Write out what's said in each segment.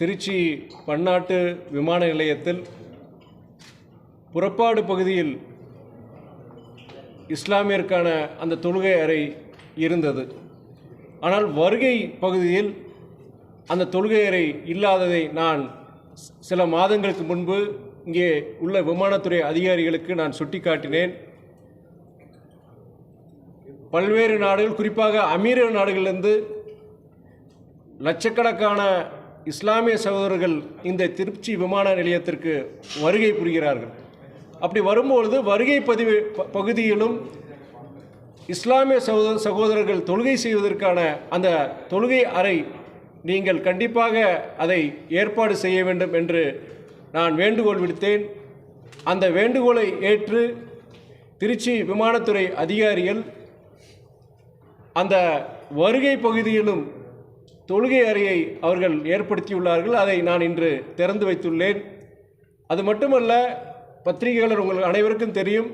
திருச்சி பன்னாட்டு விமான நிலையத்தில் புறப்பாடு பகுதியில் இஸ்லாமியருக்கான அந்த தொழுகை அறை இருந்தது. ஆனால் வருகை பகுதியில் அந்த தொழுகை அறை இல்லாததை நான் சில மாதங்களுக்கு முன்பு இங்கே உள்ள விமானத்துறை அதிகாரிகளுக்கு நான் சுட்டிக்காட்டினேன். பல்வேறு நாடுகள், குறிப்பாக அமீரக நாடுகளிலிருந்து லட்சக்கணக்கான இஸ்லாமிய சகோதரர்கள் இந்த திருச்சி விமான நிலையத்திற்கு வருகை புரிகிறார்கள். அப்படி வரும்பொழுது வருகை பகுதியிலும் இஸ்லாமிய சகோதரர்கள் தொழுகை செய்வதற்கான அந்த தொழுகை அறை நீங்கள் கண்டிப்பாக அதை ஏற்பாடு செய்ய வேண்டும் என்று நான் வேண்டுகோள் விடுத்தேன். அந்த வேண்டுகோளை ஏற்று திருச்சி விமானத்துறை அதிகாரிகள் அந்த வருகை பகுதியிலும் தொழுகை அறையை அவர்கள் ஏற்படுத்தியுள்ளார்கள். அதை நான் இன்று திறந்து வைத்துள்ளேன். அது மட்டுமல்ல, பத்திரிகையாளர் உங்கள் அனைவருக்கும் தெரியும்,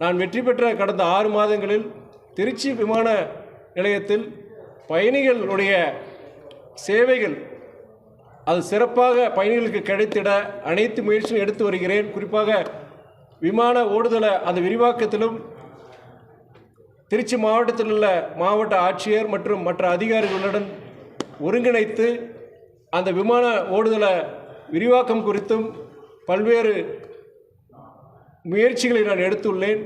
நான் வெற்றி பெற்ற கடந்த 6 மாதங்களில் திருச்சி விமான நிலையத்தில் பயணிகளுடைய சேவைகள் அது சிறப்பாக பயணிகளுக்கு கிடைத்திட அனைத்து முயற்சியும் எடுத்து வருகிறேன். குறிப்பாக விமான ஓடுதள அந்த விரிவாக்கத்திலும் திருச்சி மாவட்டத்தில் உள்ள மாவட்ட ஆட்சியர் மற்றும் மற்ற அதிகாரிகளுடன் ஒருங்கிணைத்து அந்த விமான ஓடுதள விரிவாக்கம் குறித்தும் பல்வேறு முயற்சிகளை நான் எடுத்துள்ளேன்.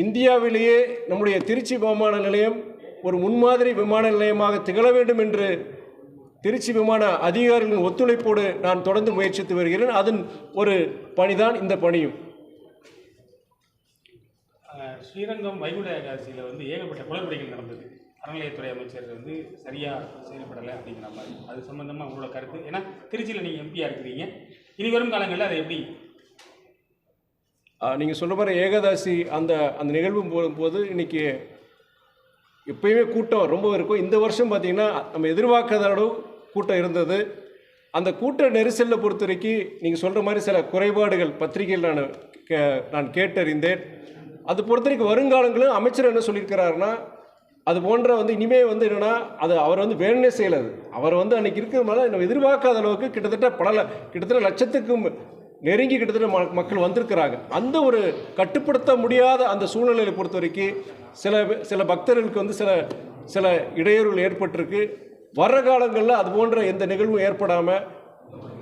இந்தியாவிலேயே நம்முடைய திருச்சி விமான நிலையம் ஒரு முன்மாதிரி விமான நிலையமாக திகழ வேண்டும் என்று திருச்சி விமான அதிகாரிகளின் ஒத்துழைப்போடு நான் தொடர்ந்து முயற்சித்து வருகிறேன். அதன் ஒரு பணிதான் இந்த பணியும். ஸ்ரீரங்கம் வைகுண்ட ஏகாதசியில் ஏகப்பட்ட குளறுபடிகள் நடந்தது. அறநிலையத்துறை அமைச்சர் சரியாக செயல்படலை அப்படிங்கிற மாதிரி. அது சம்பந்தமாக உங்களோட கருத்து? ஏன்னா திருச்சியில் நீங்கள் எம்பியாக இருக்கிறீங்க, இனி வரும் காலங்களில் அதை எப்படி நீங்கள் சொல்ல போகிற ஏகாதசி அந்த நிகழ்வு போகும்போது இன்றைக்கி எப்பயுமே கூட்டம் ரொம்ப இருக்கும். இந்த வருஷம் பார்த்திங்கன்னா நம்ம எதிர்பார்க்காத அளவு கூட்டம் இருந்தது. அந்த கூட்ட நெரிசலில் பொறுத்த வரைக்கும் நீங்கள் சொல்கிற மாதிரி சில குறைபாடுகள் பத்திரிகையில் நான் கேட்டறிந்தேன். அது பொறுத்த வரைக்கும் வருங்காலங்களும் அமைச்சர் என்ன சொல்லியிருக்கிறாருன்னா, அது போன்ற இனிமேல் என்னென்னா அது அவர் வேணுனே செய்யலாது. அவர் அன்றைக்கி இருக்கிறதுனால நம்ம எதிர்பார்க்காத அளவுக்கு கிட்டத்தட்ட லட்சத்துக்கும் நெருங்கி கிட்டத்தட்ட மக்கள் வந்திருக்கிறாங்க. அந்த ஒரு கட்டுப்படுத்த முடியாத அந்த சூழ்நிலையை பொறுத்த வரைக்கும் சில பக்தர்களுக்கு சில இடையூறுகள் ஏற்பட்டிருக்கு. வர்ற காலங்களில் அது போன்ற எந்த நிகழ்வும் ஏற்படாமல்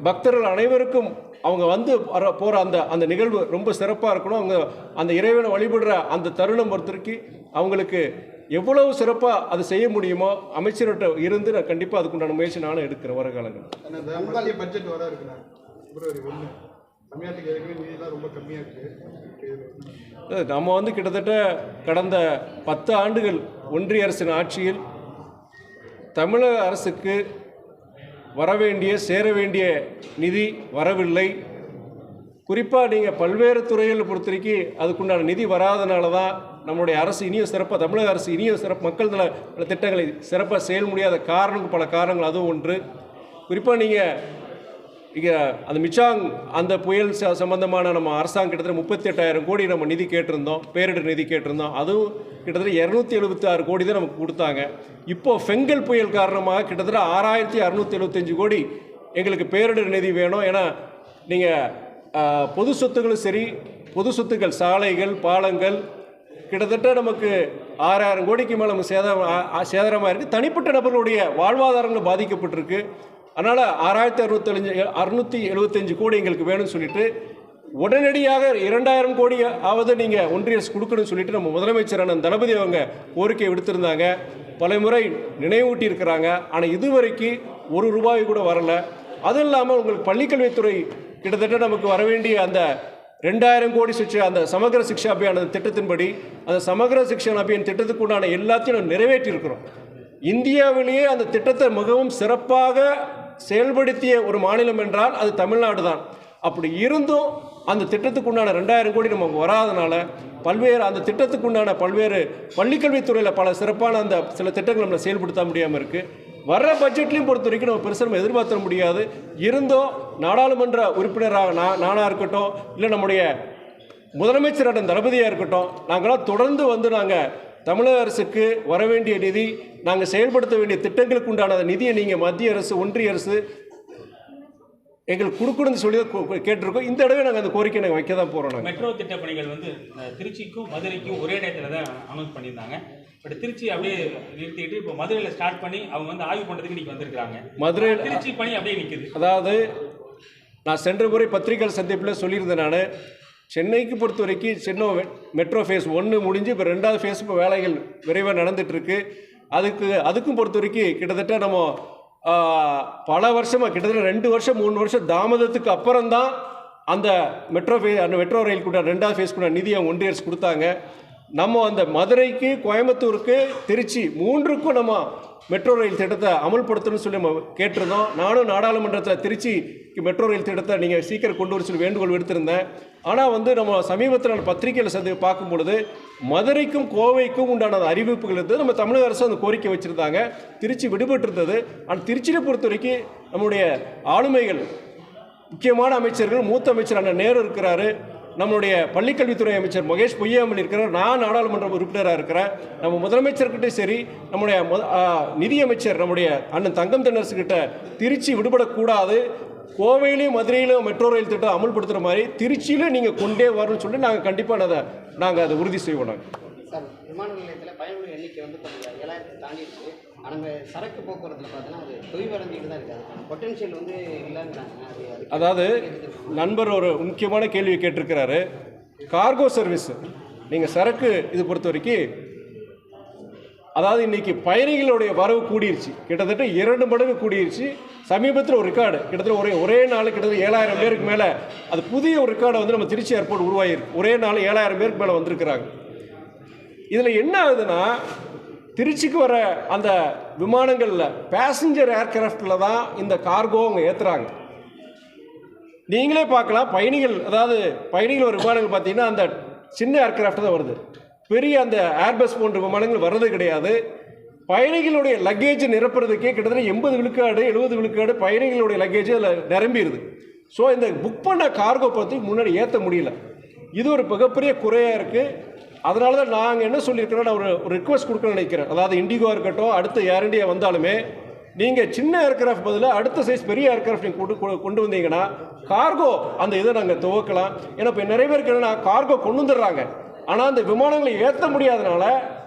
பக்தர்கள் அனைவருக்கும் அவங்க போகிற அந்த நிகழ்வு ரொம்ப சிறப்பாக இருக்கணும். அவங்க அந்த இறைவனை வழிபடுற அந்த தருணம் பொறுத்திருக்கு அவங்களுக்கு எவ்வளவு சிறப்பாக அது செய்ய முடியுமோ அமைச்சர்கிட்ட இருந்து நான் கண்டிப்பாக அதுக்குண்டான முயற்சி நானும் எடுக்கிறேன். வர காலங்கள் பட்ஜெட் வர இருக்குண்ணா பிப்ரவரி 1 தமிழ்நாட்டுக்கு ஏற்கனவே நிதியெல்லாம் ரொம்ப கம்மியாக இருக்குது. நம்ம கிட்டத்தட்ட கடந்த 10 ஆண்டுகள் ஒன்றிய அரசின் ஆட்சியில் தமிழக அரசுக்கு சேர வேண்டிய நிதி வரவில்லை. குறிப்பாக நீங்கள் பல்வேறு துறைகளை பொறுத்த வரைக்கும் அதுக்குண்டான நிதி வராதனால தான் நம்மளுடைய அரசு இனியும் சிறப்பாக, தமிழக அரசு இனியும் மக்கள் நல திட்டங்களை சிறப்பாக செயல் முடியாத பல காரணங்கள் அதுவும் ஒன்று. குறிப்பாக நீங்கள் இங்கே அந்த மிச்சாங் அந்த புயல் சம்பந்தமான நம்ம அரசாங்கம் கிட்டத்தட்ட 38,000 கோடி நம்ம நிதி கேட்டிருந்தோம், பேரிடர் நிதி கேட்டிருந்தோம். அதுவும் கிட்டத்தட்ட 276 கோடி தான் நமக்கு கொடுத்தாங்க. இப்போது ஃபெங்கல் புயல் காரணமாக கிட்டத்தட்ட 6,675 கோடி எங்களுக்கு பேரிடர் நிதி வேணும். ஏன்னா நீங்கள் பொது சொத்துக்களும் சரி, பொது சொத்துக்கள் சாலைகள் பாலங்கள் கிட்டத்தட்ட நமக்கு 6,000 கோடிக்கு மேலே நமக்கு சேதாரமாக இருக்குது. தனிப்பட்ட நபர்களுடைய வாழ்வாதாரங்கள் பாதிக்கப்பட்டிருக்கு. அதனால் 6,675 கோடி எங்களுக்கு வேணும்னு சொல்லிட்டு உடனடியாக 2,000 கோடி ஆவது நீங்கள் ஒன்றிய அரசு கொடுக்கணும்னு சொல்லிட்டு நம்ம முதலமைச்சரான தளபதி அவங்க கோரிக்கை விடுத்திருந்தாங்க. பல முறை நினைவூட்டி இருக்கிறாங்க. ஆனால் இதுவரைக்கும் ₹1 கூட வரலை. அதுவும் இல்லாமல் உங்களுக்கு பள்ளிக்கல்வித்துறை கிட்டத்தட்ட நமக்கு வர வேண்டிய அந்த 2,000 கோடி அந்த சமகர சிக்ஷா அபியான திட்டத்தின்படி அந்த சமகர சிக்ஷா அபியான் திட்டத்துக்கு உண்டான எல்லாத்தையும் நம்ம நிறைவேற்றியிருக்கிறோம். இந்தியாவிலேயே அந்த திட்டத்தை மிகவும் சிறப்பாக செயல்படுத்திய ஒரு மாநிலம் என்றால் அது தமிழ்நாடு தான். அப்படி இருந்தும் அந்த திட்டத்துக்கு உண்டான 2,000 கோடி நமக்கு வராதனால அந்த திட்டத்துக்கு உண்டான பல்வேறு பள்ளிக்கல்வித்துறையில் பல சிறப்பான அந்த சில திட்டங்கள் நம்மளை செயல்படுத்த முடியாமல் இருக்குது. வர்ற பட்ஜெட்லையும் பொறுத்த வரைக்கும் நம்ம பெருசாக எதிர்பார்த்த முடியாது. இருந்தும் நாடாளுமன்ற உறுப்பினராக நானாக இருக்கட்டும், இல்லை நம்முடைய முதலமைச்சரான தளபதியாக இருக்கட்டும், நாங்களாம் தொடர்ந்து நாங்கள் தமிழக அரசுக்கு வர வேண்டிய நிதி, நாங்கள் செயல்படுத்த வேண்டிய திட்டங்களுக்கு உண்டான நிதியை நீங்கள் மத்திய அரசு ஒன்றிய அரசு எங்களுக்கு கொடுக்கணும்னு சொல்லி தான் கேட்டிருக்கோம். இந்த தடவை நாங்கள் அந்த கோரிக்கை நாங்கள் வைக்க தான் போகிறோம். நாங்கள் மெட்ரோ திட்ட பணிகள் வந்து திருச்சிக்கும் மதுரைக்கும் ஒரே டயத்தில் தான் அனௌன்ஸ் பண்ணியிருந்தாங்க. பட் திருச்சி அப்படியே நிறுத்திட்டு இப்போ மதுரையில் ஸ்டார்ட் பண்ணி அவங்க வந்து ஆய்வு பண்ணுறதுக்கு இன்றைக்கி வந்திருக்காங்க. மதுரை திருச்சி பணி அப்படியே நிற்குது. அதாவது நான் சென்ற முறை பத்திரிகைகள் சந்திப்பில் சொல்லியிருந்தேன். நான் சென்னைக்கு பொறுத்த வரைக்கும் சென்னை மெட்ரோ ஃபேஸ் 1 முடிஞ்சு இப்போ 2வது ஃபேஸ் இப்போ வேலைகள் விரைவாக நடந்துகிட்ருக்கு. அதுக்கும் பொறுத்த வரைக்கும் கிட்டத்தட்ட நம்ம பல வருஷமாக கிட்டத்தட்ட 2 வருஷம் 3 வருஷம் தாமதத்துக்கு அப்புறம்தான் அந்த மெட்ரோ ரயில் கூட 2வது ஃபேஸ் கூட நிதியை ஒன்றிய அரசு கொடுத்தாங்க. நம்ம அந்த மதுரைக்கு, கோயம்புத்தூருக்கு, திருச்சி 3க்கும் நம்ம மெட்ரோ ரயில் திட்டத்தை அமல்படுத்தணும்னு சொல்லி நம்ம கேட்டிருந்தோம். நானும் நாடாளுமன்றத்தில் திருச்சிக்கு மெட்ரோ ரயில் திட்டத்தை நீங்கள் சீக்கிரம் கொண்டு வர சொல்லி வேண்டுகோள் விடுத்திருந்தேன். ஆனால் வந்து நம்ம சமீபத்தில் பத்திரிகையில் பார்க்கும் பொழுது மதுரைக்கும் கோவைக்கும் உண்டான அறிவிப்புகள் இருந்தது. நம்ம தமிழக அரசு அந்த கோரிக்கை வச்சுருந்தாங்க. திருச்சி விடுபட்டு இருந்தது. ஆனால் திருச்சியை பொறுத்த வரைக்கும் நம்முடைய ஆளுமைகள், முக்கியமான அமைச்சர்கள், மூத்த அமைச்சர் அண்ணன் நேரு இருக்கிறாரு, நம்மளுடைய பள்ளிக்கல்வித்துறை அமைச்சர் மகேஷ் பொய்யாமல் இருக்கிறார், நான் நாடாளுமன்ற உறுப்பினராக இருக்கிறேன். நம்ம முதலமைச்சர்கிட்ட சரி, நம்முடைய நிதியமைச்சர் நம்முடைய அண்ணன் தங்கம் தென்னரசுக்கிட்ட திருச்சி விடுபடக்கூடாது, கோவையிலையும் மதுரையிலும் மெட்ரோ ரயில் திட்டம் அமல்படுத்துகிற மாதிரி திருச்சியிலும் நீங்கள் கொண்டே வரணும்னு சொல்லி நாங்கள் கண்டிப்பாக நாங்கள் அதை உறுதி செய்வோம். சார், விமான நிலையத்தில் பயணிகள் எண்ணிக்கை வந்து கொஞ்சம் 7000 தாண்டிடுச்சு. ஆனால் சரக்கு போக்குவரத்தில் பார்த்தோன்னா அது தொய்வடைஞ்சிட்டு தான் இருக்குது. அதுக்கான பொட்டன்ஷியல் வந்து இல்லைங்கிறாங்க. அதாவது நண்பர் ஒரு முக்கியமான கேள்வியை கேட்டிருக்கிறாரு. கார்கோ சர்வீஸ் நீங்கள் சரக்கு இது பொறுத்த வரைக்கும், அதாவது இன்றைக்கி பயணிகளுடைய வரவு கூடிருச்சு, கிட்டத்தட்ட 2 மடங்கு கூடிருச்சு. சமீபத்தில் ஒரு ரெக்கார்டு கிட்டத்தட்ட ஒரே நாள் கிட்டத்தட்ட 7000 பேருக்கு மேலே, அது புதிய ஒரு ரெக்கார்டை வந்து நம்ம திருச்சி ஏர்போர்ட் உருவாகிருக்கு. ஒரே நாள் 7000 பேருக்கு மேலே வந்திருக்கிறாங்க. இதில் என்ன ஆகுதுன்னா, திருச்சிக்கு வர அந்த விமானங்களில் பேசஞ்சர் ஏர்கிராஃப்டில் தான் இந்த கார்கோ அவங்க ஏற்றுறாங்க. நீங்களே பார்க்கலாம், பயணிகள் வர விமானங்கள் பார்த்தீங்கன்னா அந்த சின்ன ஏர்கிராஃப்ட் தான் வருது. பெரிய அந்த ஏர்பஸ் போன்ற விமானங்கள் வர்றது கிடையாது. பயணிகளுடைய லக்கேஜ் நிரப்புறதுக்கே கிட்டத்தட்ட 80 விழுக்காடு 70 விழுக்காடு பயணிகளுடைய லக்கேஜ் அதில் நிரம்பிடுது. ஸோ இந்த புக் பண்ண கார்கோ பற்றி முன்னாடி ஏற்ற முடியல. இது ஒரு மிகப்பெரிய குறையாக இருக்குது. அதனால தான் நாங்கள் என்ன சொல்லியிருக்கிறோம், நான் ஒரு ரிக்வஸ்ட் கொடுக்கணும்னு நினைக்கிறேன். அதாவது இண்டிகோ இருக்கட்டும், அடுத்த ஏர் இண்டியா வந்தாலுமே நீங்கள் சின்ன ஏர்கிராஃப்ட் பதிலாக அடுத்த சைஸ் பெரிய ஏர்கிராஃப்ட் நீங்கள் கொண்டு வந்தீங்கன்னா கார்கோ அந்த இதை நாங்கள் துவக்கலாம். ஏன்னா இப்போ நிறைய பேருக்கு என்னென்னா கார்கோ கொண்டு வந்துடுறாங்க, ஆனால் அந்த விமானங்களை ஏற்ற முடியாதனால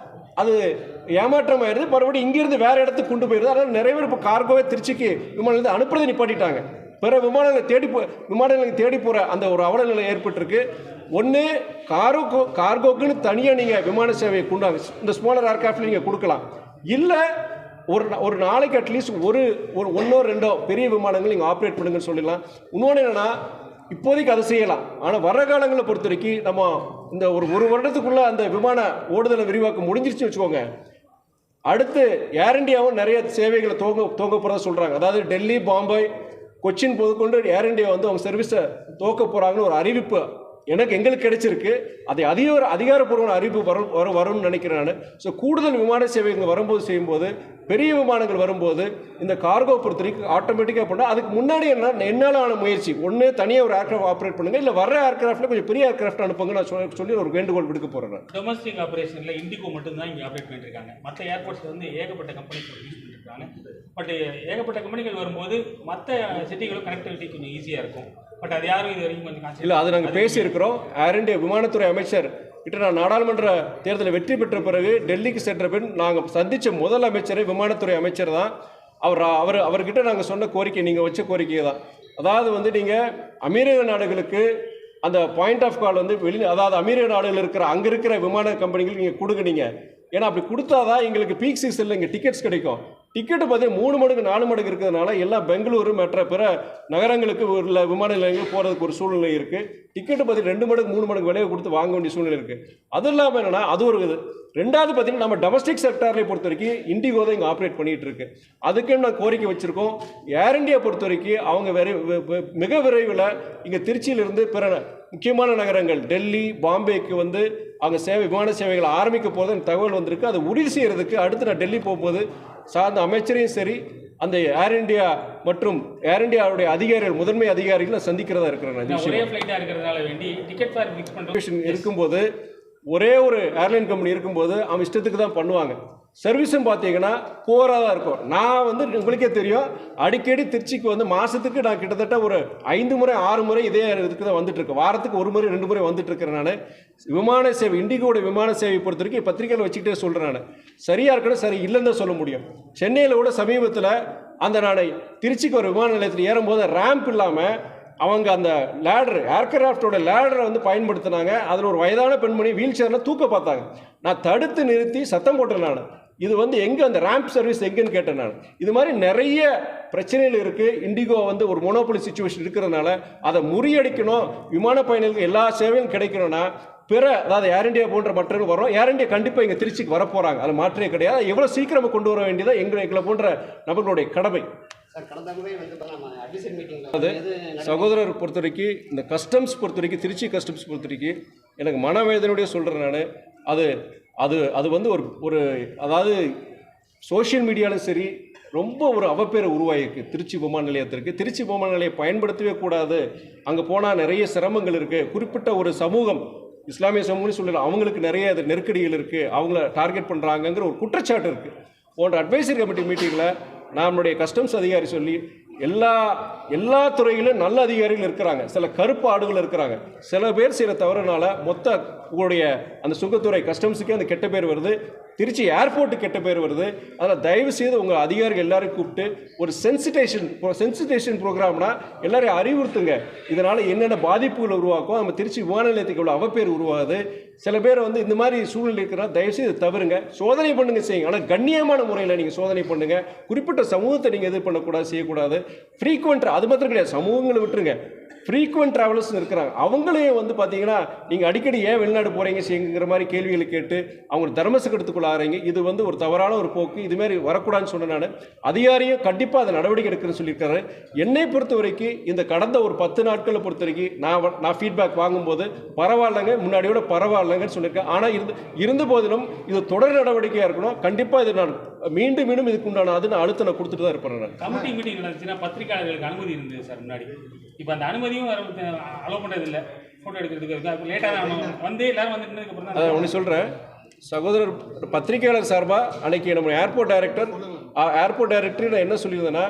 அது ஏமாற்றமாயிருது. மறுபடியும் இங்கேருந்து வேறு இடத்துக்கு கொண்டு போயிடுது. அதனால் நிறைய பேர் இப்போ கார்கோவே திருச்சிக்கு விமானத்தை அனுப்புறதை நிப்பாட்டிட்டாங்க. பிற விமானங்களை தேடி போகிற அந்த ஒரு அவல நிலை ஏற்பட்டிருக்கு. ஒன்று கார்கோக்குன்னு தனியாக நீங்கள் விமான சேவையை கொண்டாங்க, இந்த ஸ்மாலர் ஏர்கிராஃப்டில் நீங்கள் கொடுக்கலாம். இல்லை ஒரு நாளைக்கு அட்லீஸ்ட் ஒரு 1-2 பெரிய விமானங்கள் நீங்கள் ஆப்ரேட் பண்ணுங்கன்னு சொல்லிடலாம். இன்னொன்று என்னென்னா, இப்போதைக்கு அதை செய்யலாம். ஆனால் வர காலங்களை பொறுத்த வரைக்கும் நம்ம இந்த ஒரு வருடத்துக்குள்ளே அந்த விமான ஓடுதலை விரிவாக்கம் முடிஞ்சிருச்சுன்னு வச்சுக்கோங்க. அடுத்து ஏர் இண்டியாவும் நிறைய சேவைகளை துவங்க போகிறதா சொல்கிறாங்க. அதாவது டெல்லி, பாம்பே, கொச்சின் பொதுக்கொண்டு ஏர் இண்டியா வந்து அவங்க சர்வீஸை துவக்க போகிறாங்கன்னு ஒரு அறிவிப்பு எங்களுக்கு கிடைச்சிருக்கு. அதை அதிகாரப்பூர்வமான அறிவிப்பு வரும்னு நினைக்கிறேன் நான். ஸோ கூடுதல் விமான சேவைகள் வரும்போது செய்யும்போது, பெரிய விமானங்கள் வரும்போது இந்த கார்கோ பொறுத்த வரைக்கும் ஆட்டோமேட்டிக்காக பண்ணால், அதுக்கு முன்னாடி என்னால் ஆன முயற்சி ஒன்று தனியாக ஒரு ஏர்கிராஃப்ட் ஆப்ரேட் பண்ணுங்கள், இல்லை வர ஏர்கிராஃப்டில் கொஞ்சம் பெரிய ஏர்கிராஃப்ட் அனுப்புங்க நான் சொல்லி ஒரு வேண்டுகோள் விடுக்க போகிறேன். டொமஸ்டிக் ஆப்ரேஷனில் இண்டிகோ மட்டும்தான் இங்கே ஆப்ரேட் பண்ணியிருக்காங்க. மற்ற ஏர்போர்ட்ஸில் வந்து ஏகப்பட்ட கம்பெனிகள் யூஸ் பண்ணியிருக்காங்க. பட் ஏகப்பட்ட கம்பெனிகள் வரும்போது மற்ற சிட்டிகளும் கனெக்டிவிட்டி கொஞ்சம் ஈஸியாக இருக்கும். பட் அது யாரும் இது வரைக்கும் கொஞ்சம் இல்லை, அது நாங்கள் பேசியிருக்கிறோம். ஏர் இண்டியா விமானத்துறை அமைச்சர் கிட்ட நான் நாடாளுமன்ற தேர்தலில் வெற்றி பெற்ற பிறகு டெல்லிக்கு சென்ற பின் நாங்கள் சந்தித்த முதல் அமைச்சரே விமானத்துறை அமைச்சர் தான். அவர்கிட்ட நாங்கள் சொன்ன கோரிக்கை நீங்கள் வச்ச கோரிக்கை தான். அதாவது வந்து நீங்கள் அமீரக நாடுகளுக்கு அந்த பாயிண்ட் ஆஃப் கால் வந்து அதாவது அமீரக நாடுகளில் இருக்கிற அங்கே இருக்கிற விமான கம்பெனிகளுக்கு நீங்கள் கொடுக்குறீங்க. ஏன்னா அப்படி கொடுத்தாதான் எங்களுக்கு பீக் சீசனில் இங்கே டிக்கெட்ஸ் கிடைக்கும். டிக்கெட்டு பார்த்தீங்கன்னா 3 மடங்கு 4 மடங்கு இருக்கிறதுனால எல்லாம் பெங்களூரு மற்ற பிற நகரங்களுக்கு உள்ள விமான நிலையங்கள் போகிறதுக்கு ஒரு சூழ்நிலை இருக்குது. டிக்கெட்டு பார்த்தீங்கன்னா 2 மடங்கு 3 மடங்கு விலையை கொடுத்து வாங்க வேண்டிய சூழ்நிலை இருக்குது. அதுவும் இல்லாமல் என்னென்னா, அது ஒரு இது. ரெண்டாவது பார்த்தீங்கன்னா, நம்ம டொமஸ்டிக் செக்டாரில் பொறுத்த வரைக்கும் இண்டிகோ தான் இங்கே ஆப்ரேட் பண்ணிகிட்டு இருக்கு. அதுக்கு நான் கோரிக்கை வச்சுருக்கோம். ஏர் இண்டியா பொறுத்த வரைக்கும் அவங்க மிக விரைவில் இங்கே திருச்சியிலிருந்து பிற முக்கியமான நகரங்கள் டெல்லி, பாம்பேக்கு வந்து அவங்க விமான சேவைகளை ஆரம்பிக்க போது தகவல் வந்திருக்கு. அதை உறுதி செய்கிறதுக்கு அடுத்து நான் டெல்லி போகும்போது சார்ந்த அமைச்சரையும் சரி, அந்த ஏர் இண்டியா மற்றும் ஏர் இண்டியாவுடைய அதிகாரிகள், முதன்மை அதிகாரிகளை சந்திக்கிறதா இருக்கிறேன். இருக்கும்போது ஒரே ஒரு ஏர்லைன் கம்பெனி இருக்கும்போது அவன் இஷ்டத்துக்கு தான் பண்ணுவாங்க. சர்வீஸும் பார்த்தீங்கன்னா போராக தான் இருக்கும். நான் வந்து உங்களுக்கே தெரியும், அடிக்கடி திருச்சிக்கு வந்து மாதத்துக்கு நான் கிட்டத்தட்ட ஒரு 5 முறை 6 முறை இதே இதுக்கு தான் வந்துட்டுருக்கேன். வாரத்துக்கு 1 முறை 2 முறை வந்துட்டுருக்கிறேன். நான் விமான சேவை, இண்டிகோட விமான சேவை பொறுத்த வரைக்கும் பத்திரிகையில் வச்சுக்கிட்டே சொல்கிறேன். நான் சரியாக இருக்கணும், சரி இல்லைன்னு தான் சொல்ல முடியும். சென்னையில் கூட சமீபத்தில் அந்த நான் திருச்சிக்கு ஒரு விமான நிலையத்தில் ஏறும்போது ரேம்ப் இல்லாமல் அவங்க அந்த லேடர், ஏர்கிராஃப்டோட லேடரை வந்து பயன்படுத்தினாங்க. அதில் ஒரு வயதான பெண்மணி வீல் சேரில் தூக்க பார்த்தாங்க. நான் தடுத்து நிறுத்தி சத்தம் போட்டேன். நான் இது வந்து எங்கே அந்த ரேம்ப் சர்வீஸ் எங்கேன்னு கேட்டேன். நான் இது மாதிரி நிறைய பிரச்சனைகள் இருக்குது. இண்டிகோ வந்து ஒரு மோனோபோலி சிச்சுவேஷன் இருக்கிறதுனால அதை முறியடிக்கணும். விமான பயணிகளுக்கு எல்லா சேவையும் கிடைக்கணும்னா பிற, அதாவது ஏர் இண்டியா போன்ற மற்றவர்கள் வரும். ஏர் இண்டியா கண்டிப்பாக இங்கே திருச்சிக்கு வரப்போகிறாங்க, அது மாற்றே கிடையாது. எவ்வளோ சீக்கிரமாக கொண்டு வர வேண்டியதாக எங்களை போன்ற நபர்களுடைய கடமை. அது சகோதரர் பொறுத்த வரைக்கும் இந்த கஸ்டம்ஸ் பொறுத்த வரைக்கும், திருச்சி கஸ்டம்ஸ் பொறுத்த வரைக்கும் எனக்கு மனவேதனையோடய சொல்கிறேன். நான் அது அது அது வந்து ஒரு அதாவது சோஷியல் மீடியாலும் சரி ரொம்ப ஒரு அவப்பேரை உருவாகிருக்கு திருச்சி விமான நிலையத்திற்கு. திருச்சி விமான நிலையம் பயன்படுத்தவே கூடாது, அங்கே போனால் நிறைய சிரமங்கள் இருக்குது, குறிப்பிட்ட ஒரு சமூகம், இஸ்லாமிய சமூகம்னு சொல்லலாம், அவங்களுக்கு நிறைய நெருக்கடிகள் இருக்குது, அவங்கள டார்கெட் பண்ணுறாங்கங்கிற ஒரு குற்றச்சாட்டு இருக்குது. போன்ற அட்வைசரி கமிட்டி மீட்டிங்கில் நம்மளுடைய கஸ்டம்ஸ் அதிகாரி சொல்லி எல்லா துறையிலும் நல்ல அதிகாரிகள் இருக்கிறாங்க, சில கருப்பு ஆடுகள் இருக்கிறாங்க. சில பேர் சில தவறுனால மொத்த உங்களுடைய அந்த சுங்கத்துறை கஸ்டம்ஸுக்கே அந்த கெட்ட பேர் வருது, திருச்சி ஏர்போர்ட்டு கெட்ட பேர் வருது. அதில் தயவு செய்து உங்கள் அதிகாரிகள் எல்லாரும் கூப்பிட்டு ஒரு சென்சிட்டேஷன் ப்ரோக்ராம்னா எல்லாரையும் அறிவுறுத்துங்க. இதனால் என்னென்ன பாதிப்புகள் உருவாக்கும், நம்ம திருச்சி விமான நிலையத்துக்கு இவ்வளோ அவப்பேர் உருவாகுது. சில பேர் வந்து இந்த மாதிரி சூழ்நிலை இருக்கிறா, தயவுசெய்து இதை தவறுங்க. சோதனை பண்ணுங்க, செய்யுங்க, ஆனால் கண்ணியமான முறையில் நீங்கள் சோதனை பண்ணுங்கள். குறிப்பிட்ட சமூகத்தை நீங்கள் எது பண்ணக்கூடாது, செய்யக்கூடாது. ஃப்ரீக்வெண்ட்டாக அது மாத்திரம் கிடையாது, சமூகங்களை விட்டுருங்க. ஃப்ரீக்வெண்ட் ட்ராவலர்ஸ் இருக்கிறாங்க, அவங்களையும் வந்து பார்த்தீங்கன்னா நீங்கள் அடிக்கடி ஏன் வெளிநாடு போகிறீங்க செய்யுங்கிற மாதிரி கேள்விகளை கேட்டு அவங்க தர்மசக்கடத்துக்குள்ளாகிறீங்க. இது வந்து ஒரு தவறான ஒரு போக்கு, இதுமாரி வரக்கூடாதுன்னு சொன்ன நான் அதிகாரியும் கண்டிப்பாக அதை நடவடிக்கை எடுக்கிறேன்னு சொல்லியிருக்காரு. என்னை பொறுத்த வரைக்கும் இந்த கடந்த ஒரு 10 நாட்களை பொறுத்த வரைக்கும் நான் ஃபீட்பேக் வாங்கும்போது பரவாயில்லைங்க, முன்னாடியோட பரவாயில்லைங்கன்னு சொல்லியிருக்கேன். ஆனால் இருந்த போதிலும் இது தொடர் நடவடிக்கையாக இருக்கணும். கண்டிப்பாக இது நான் மீண்டும் இதுக்கு உண்டான நான் அழுத்தம் நான் கொடுத்துட்டு தான் இருப்பேன். கமிட்டி மீட்டிங் நடந்துச்சுன்னா பத்திரிகையாளர்களுக்கு அனுமதி இருந்தது சார் முன்னாடி. இப்போ அந்த அனுமதியும் அலோவ் பண்ணுறது இல்லை, ஃபோட்டோ எடுக்கிறதுக்கு லேட்டாக வந்து எல்லாரும் வந்துட்டு அப்புறம் தான். ஒன்று சொல்கிறேன் சகோதரர், பத்திரிகையாளர் சார்பாக அன்றைக்கி நம்ம ஏர்போர்ட் டைரக்டர் நான் என்ன சொல்லியிருந்தேன்னா,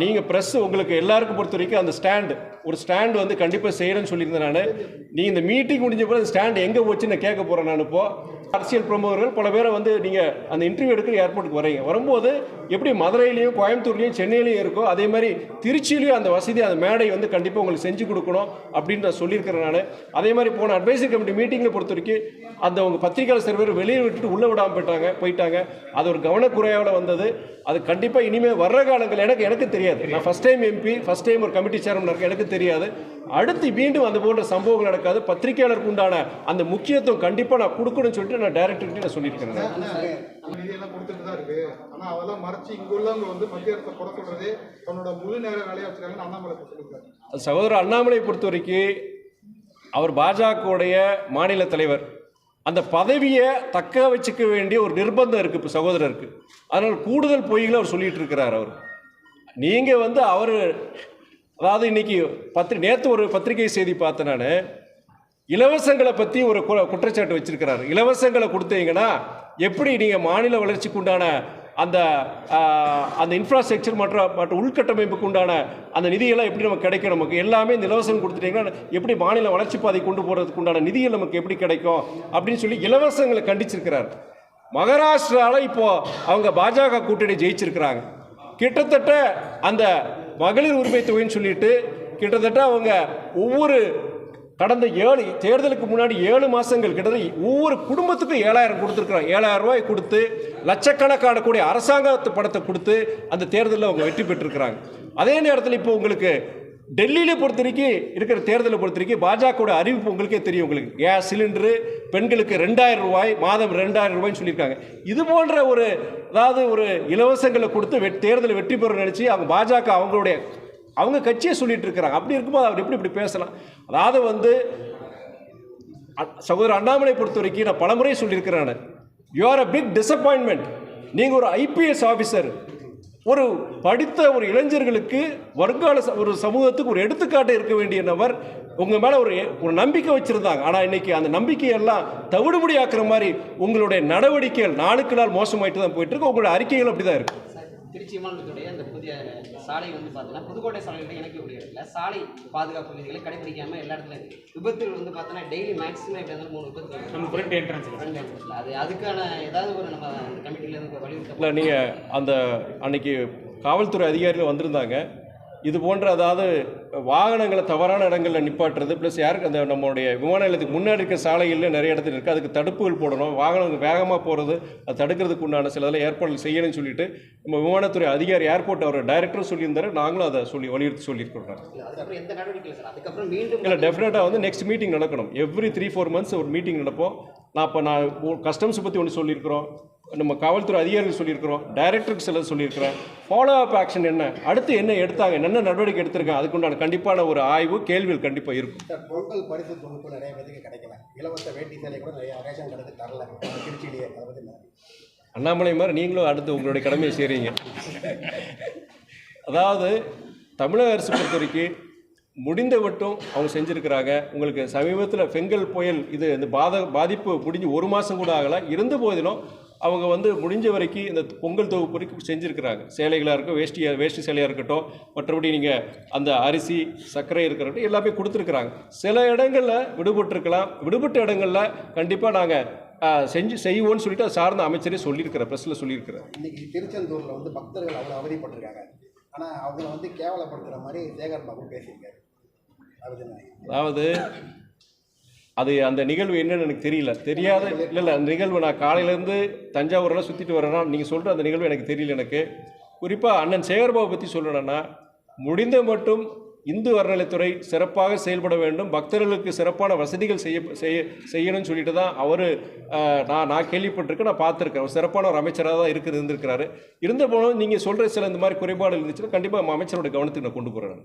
நீங்கள் ப்ரெஸ் உங்களுக்கு எல்லாருக்கும் பொறுத்த வரைக்கும் அந்த ஒரு ஸ்டாண்டு வந்து கண்டிப்பாக செய்யணும்னு சொல்லியிருந்தேன். நான் நீங்கள் இந்த மீட்டிங் முடிஞ்ச போது அந்த ஸ்டாண்டு எங்கே போச்சுன்னு நான் கேட்க போகிறேன். நான் இப்போது அரசியல் பிரமுகர்கள் பல பேரை வந்து நீங்கள் அந்த இன்டர்வியூ எடுக்கிற ஏர்போர்ட்டுக்கு வரீங்க, வரும்போது எப்படி மதுரையிலையும் கோயம்புத்தூர்லையும் சென்னையிலையும் இருக்கோ அதே மாதிரி திருச்சியிலையும் அந்த வசதி, அந்த மேடை வந்து கண்டிப்பாக உங்களுக்கு செஞ்சு கொடுக்கணும் அப்படின்னு நான் சொல்லியிருக்கிறேன். நான் அதே மாதிரி போன அட்வைசரி கமிட்டி மீட்டிங்கில் பொறுத்த வரைக்கும் அந்த உங்கள் பத்திரிகையாளர் சில பேர் வெளியே விட்டுட்டு உள்ளே விடாமல் போயிட்டாங்க. அது ஒரு கவனக்குறையால் வந்தது. அது கண்டிப்பாக இனிமேல் வர்ற காலங்கள் எனக்கு தெரியாது. நான் first time MP, first time ஒரு கமிட்டி சேர்மன் இருக்கேன், எனக்கு தெரியாது. அடுத்து மீண்டும் அந்த போன்ற சம்பவங்கள் நடக்காது. பத்திரிகையாளருக்கு உண்டான அந்த முக்கியத்துவம் கண்டிப்பாக நான் கொடுக்கணும்னு சொல்லிட்டு நான் டைரக்டர்கிட்ட நான் சொல்லியிருக்கிறேன். நிதியெல்லாம் கொடுத்துட்டு தான் இருக்கு, ஆனால் அதெல்லாம் மறைச்சு இங்கே உள்ளவங்க வந்து மத்திய அரசை குறை சொல்றதே தன்னோட முழு நேர வேலையை வச்சுருக்காங்கன்னு அண்ணாமலை சொல்லியிருக்காரு. சகோதரர் அண்ணாமலை பொறுத்த வரைக்கும் அவர் பாஜகவுடைய மாநில தலைவர், அந்த பதவியை தக்க வச்சுக்க வேண்டிய ஒரு நிர்பந்தம் இருக்குது இப்போ சகோதரருக்கு. அதனால் கூடுதல் பொய்களை அவர் சொல்லிகிட்டு இருக்கிறார். அவர் நீங்கள் வந்து அதாவது இன்றைக்கி நேற்று ஒரு பத்திரிகை செய்தி பார்த்தேன் நான், இலவசங்களை பற்றி ஒரு குற்றச்சாட்டு வச்சிருக்கிறார். இலவசங்களை கொடுத்தீங்கன்னா எப்படி நீங்கள் மாநில வளர்ச்சிக்கு உண்டான அந்த இன்ஃப்ராஸ்ட்ரக்சர் மற்ற உள்கட்டமைப்புக்கு உண்டான அந்த நிதியெல்லாம் எப்படி நமக்கு கிடைக்கும், நமக்கு எல்லாமே இந்த இலவசம் கொடுத்துட்டீங்கன்னா எப்படி மாநில வளர்ச்சி பாதை கொண்டு போகிறதுக்கு உண்டான நிதிகள் நமக்கு எப்படி கிடைக்கும் அப்படின்னு சொல்லி இலவசங்களை கண்டிச்சிருக்கிறார். மகாராஷ்டிராவில் இப்போது அவங்க பாஜக கூட்டணி ஜெயிச்சிருக்கிறாங்க. கிட்டத்தட்ட அந்த மகளிர் உரிமை தொகைன்னு சொல்லிட்டு கிட்டத்தட்ட அவங்க ஒவ்வொரு கடந்த 7 தேர்தலுக்கு முன்னாடி 7 மாதங்கள் கிட்டத்தட்ட ஒவ்வொரு குடும்பத்துக்கும் 7,000 கொடுத்துருக்குறாங்க. 7,000 ரூபாய் கொடுத்து லட்சக்கணக்கான கூடிய அரசாங்கத்து பணத்தை கொடுத்து அந்த தேர்தலில் அவங்க வெற்றி பெற்றிருக்கிறாங்க. அதே நேரத்தில் இப்போ உங்களுக்கு டெல்லியில் பொறுத்த வரைக்கும் இருக்கிற தேர்தலை பொறுத்த வரைக்கும் பாஜகவோட அறிவிப்பு உங்களுக்கே தெரியும். உங்களுக்கு கேஸ் சிலிண்டரு பெண்களுக்கு 2,000 ரூபாய், மாதம் 2,000 ரூபாய்ன்னு சொல்லியிருக்காங்க. இது போன்ற ஒரு இலவசங்களை கொடுத்து தேர்தலை வெற்றி பெற நினச்சி அவங்க பாஜக அவங்க கட்சியை சொல்லிட்டு இருக்கிறாங்க. அப்படி இருக்கும்போது அவர் இப்படி பேசலாம்? அதாவது சகோதரர் அண்ணாமலை பொறுத்த வரைக்கும் நான் பலமுறை சொல்லியிருக்கிறேன், you are a big disappointment. நீங்கள் ஒரு ஐபிஎஸ் ஆஃபீஸர், ஒரு படித்த ஒரு இளைஞர்களுக்கு வருங்கால ஒரு சமூகத்துக்கு ஒரு எடுத்துக்காட்டு இருக்க வேண்டிய நபர் உங்கள் மேலே ஒரு நம்பிக்கை வச்சுருந்தாங்க. ஆனால் இன்றைக்கி அந்த நம்பிக்கையெல்லாம் தவிடுபடியாக்குற மாதிரி உங்களுடைய நடவடிக்கைகள் நாளுக்கு நாள் மோசமாயிட்டு தான் போயிட்டுருக்கு. உங்களுடைய அறிக்கைகள் அப்படி தான் இருக்குது. திருச்சி விமானத்துடைய அந்த புதிய சாலை வந்து பார்த்தீங்கன்னா புதுக்கோட்டை சாலையில் இணைக்கக்கூடிய இடத்துல சாலை பாதுகாப்பு விதிகளை கடைபிடிக்காமல் எல்லா இடத்துல இருக்குது. விபத்துகள் வந்து பார்த்தோன்னா டெய்லி மேக்ஸிமம் எப்படி இருந்தாலும் 3 விபத்து நம்ம ஃப்ரண்ட் என்ட்ரன்ஸ் அது அதுக்கான ஏதாவது ஒரு நம்ம கமிட்டியிலேருந்து வலியுறுத்த இல்லை, நீங்கள் அந்த அன்னைக்கு காவல்துறை அதிகாரிகள் வந்திருந்தாங்க. இது போன்ற அதாவது வாகனங்களை தவறான இடங்களில் நிப்பாட்டுறது ப்ளஸ் யாருக்கு அந்த நம்மளுடைய விமான நிலையத்துக்கு முன்னாடி இருக்க சாலைகளில் நிறைய இடத்துல இருக்குது. அதுக்கு தடுப்புகள் போடணும், வாகனங்கள் வேகமாக போகிறது அது தடுக்கிறதுக்கு உண்டான சில இதெல்லாம் ஏற்பாடுகள் செய்யணும்னு சொல்லிட்டு நம்ம விமானத்துறை அதிகாரி ஏர்போர்ட் அவர் டைரக்டரும் சொல்லியிருந்தாரு. நாங்களும் அதை வலியுறுத்தி சொல்லியிருக்கிறோம். அதுக்கப்புறம் எந்த நடவடிக்கை இல்லை சார். அதுக்கப்புறம் மீண்டும் இல்லை, டெஃபினட்டாக வந்து நெக்ஸ்ட் மீட்டிங் நடக்கணும். எவ்ரி 3-4 months ஒரு மீட்டிங் நடப்போம். நான் கஸ்டம்ஸ் பற்றி ஒன்று சொல்லியிருக்கிறோம், நம்ம காவல்துறை அதிகாரிகள் சொல்லியிருக்கிறோம், டைரக்டருக்கு சிலர் சொல்லியிருக்கிறேன். ஃபாலோ அப் ஆக்ஷன் என்ன, அடுத்து என்ன எடுத்தாங்க, என்ன நடவடிக்கை எடுத்திருக்காங்க, அதுக்குண்டான கண்டிப்பான ஒரு ஆய்வு கேள்விகள் கண்டிப்பாக இருக்கும். சார், பொங்கல் பரிசு தொகுப்பு நிறைய பேருக்கு கிடைக்கல. இலவச வேட்டி சேலை கூட நிறைய ரேஷன் கடைக்கு தரல திருச்சியிலேயே. அதை பற்றி அண்ணாமலை மாதிரி நீங்களும் அடுத்து உங்களுடைய கடமையை செய்கிறீங்க. அதாவது தமிழக அரசு பொறுத்த வரைக்கும் முடிந்த மட்டும் அவங்க செஞ்சுருக்கிறாங்க. உங்களுக்கு சமீபத்தில் பெங்கல் புயல் இது இந்த பாதிப்பு முடிஞ்சு 1 மாதம் கூட ஆகலை. இருந்த போதிலும் அவங்க வந்து முடிஞ்ச வரைக்கும் இந்த பொங்கல் தொகுப்பு வரைக்கும் செஞ்சுருக்கிறாங்க. சேலைகளாக இருக்கும், வேஷ்டி சேலையாக இருக்கட்டும், மற்றபடி நீங்கள் அந்த அரிசி சர்க்கரை இருக்கிறட்டும் எல்லாமே கொடுத்துருக்குறாங்க. சில இடங்களில் விடுபட்டிருக்கலாம். விடுபட்ட இடங்களில் கண்டிப்பாக நாங்கள் செய்வோன்னு சொல்லிட்டு அது சார்ந்த அமைச்சரே சொல்லியிருக்கிறேன், ப்ரெஸ்ஸில் சொல்லியிருக்கிறேன். இன்றைக்கி திருச்செந்தூரில் வந்து பக்தர்கள் அவ்வளோ அவதிப்பட்டிருக்காங்க. ஆனால் அவங்கள வந்து கேவலப்படுத்துகிற மாதிரி சேகர் பாபு பேசியிருக்காரு. அதாவது அது அந்த நிகழ்வு என்னன்னு எனக்கு தெரியாத இல்லை அந்த நிகழ்வு நான் காலையிலேருந்து தஞ்சாவூரெல்லாம் சுற்றிட்டு வரேன்னா நீங்கள் சொல்கிற அந்த நிகழ்வு எனக்கு தெரியல. எனக்கு குறிப்பாக அண்ணன் சேகர்பாபு பற்றி சொல்லணும்னா முடிந்த மட்டும் இந்து அறநிலைத்துறை சிறப்பாக செயல்பட வேண்டும், பக்தர்களுக்கு சிறப்பான வசதிகள் செய்யணும்னு சொல்லிட்டு தான் அவர் நான் கேள்விப்பட்டிருக்கேன், நான் பார்த்துருக்கேன். சிறப்பான ஒரு அமைச்சராக தான் இருந்திருக்கிறாரு. இருந்த போதும் நீங்கள் சொல்கிற சில இந்த மாதிரி குறைபாடு இருந்துச்சுன்னா கண்டிப்பாக அமைச்சரோட கவனத்துக்கு நான் கொண்டு போகிறேன்.